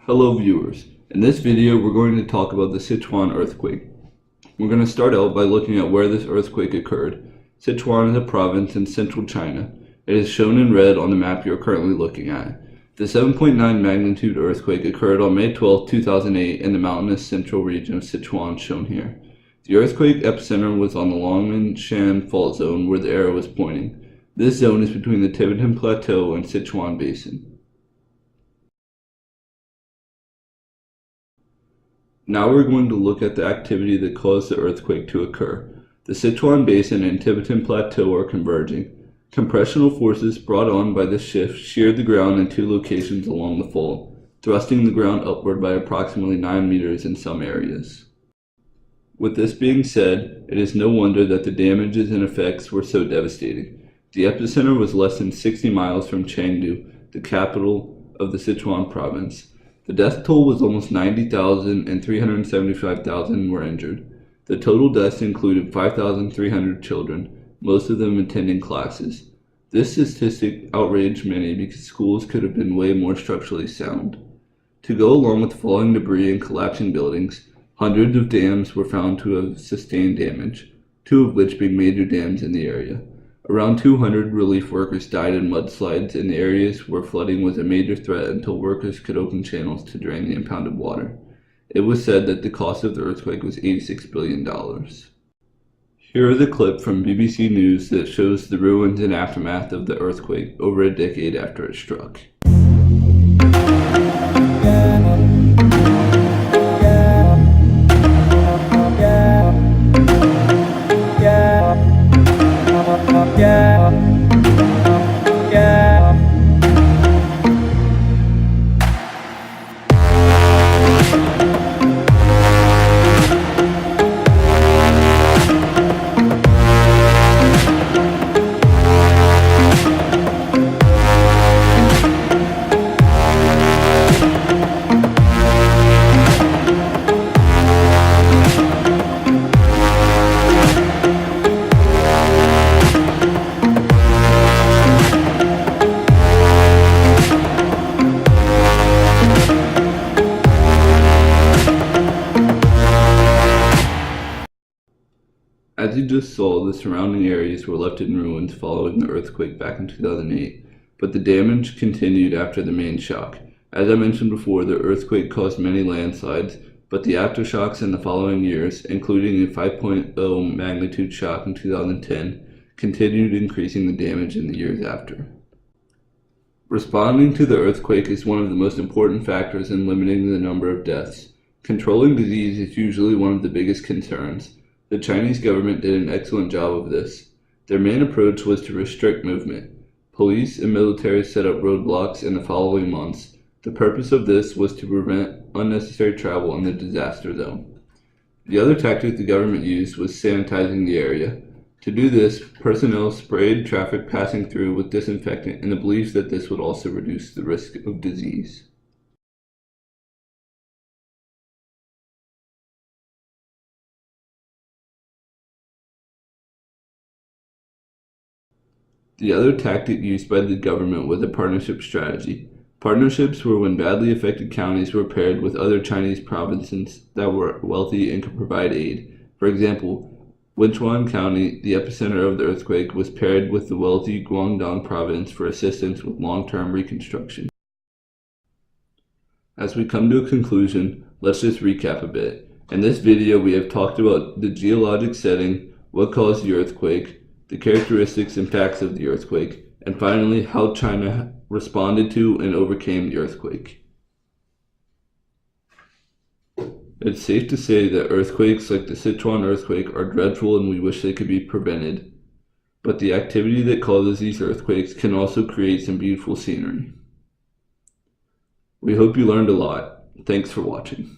Hello viewers, in this video we're going to talk about the Sichuan earthquake. We're going to start out by looking at where this earthquake occurred. Sichuan is a province in central China. It is shown in red on the map you're currently looking at. The 7.9 magnitude earthquake occurred on May 12, 2008 in the mountainous central region of Sichuan shown here. The earthquake epicenter was on the Longshan fault zone where the arrow was pointing. This zone is between the Tibetan Plateau and Sichuan Basin. Now we're going to look at the activity that caused the earthquake to occur. The Sichuan Basin and Tibetan Plateau are converging. Compressional forces brought on by this shift sheared the ground in two locations along the fault, thrusting the ground upward by approximately 9 meters in some areas. With this being said, it is no wonder that the damages and effects were so devastating. The epicenter was less than 60 miles from Chengdu, the capital of the Sichuan province. The death toll was almost 90,000 and 375,000 were injured. The total deaths included 5,300 children, most of them attending classes. This statistic outraged many because schools could have been way more structurally sound. To go along with falling debris and collapsing buildings, hundreds of dams were found to have sustained damage, two of which being major dams in the area. Around 200 relief workers died in mudslides in the areas where flooding was a major threat until workers could open channels to drain the impounded water. It was said that the cost of the earthquake was $86 billion. Here is a clip from BBC News that shows the ruins and aftermath of the earthquake over a decade after it struck. As you just saw, the surrounding areas were left in ruins following the earthquake back in 2008, but the damage continued after the main shock. As I mentioned before, the earthquake caused many landslides, but the aftershocks in the following years, including a 5.0 magnitude shock in 2010, continued increasing the damage in the years after. Responding to the earthquake is one of the most important factors in limiting the number of deaths. Controlling disease is usually one of the biggest concerns. The Chinese government did an excellent job of this. Their main approach was to restrict movement. Police and military set up roadblocks in the following months. The purpose of this was to prevent unnecessary travel in the disaster zone. The other tactic the government used was sanitizing the area. To do this, personnel sprayed traffic passing through with disinfectant in the belief that this would also reduce the risk of disease. The other tactic used by the government was a partnership strategy. Partnerships were when badly affected counties were paired with other Chinese provinces that were wealthy and could provide aid. For example, Sichuan County, the epicenter of the earthquake, was paired with the wealthy Guangdong province for assistance with long-term reconstruction. As we come to a conclusion, let's just recap a bit. In this video, we have talked about the geologic setting, what caused the earthquake, the characteristics and facts of the earthquake, and finally how China responded to and overcame the earthquake. It's safe to say that earthquakes like the Sichuan earthquake are dreadful and we wish they could be prevented. But the activity that causes these earthquakes can also create some beautiful scenery. We hope you learned a lot. Thanks for watching.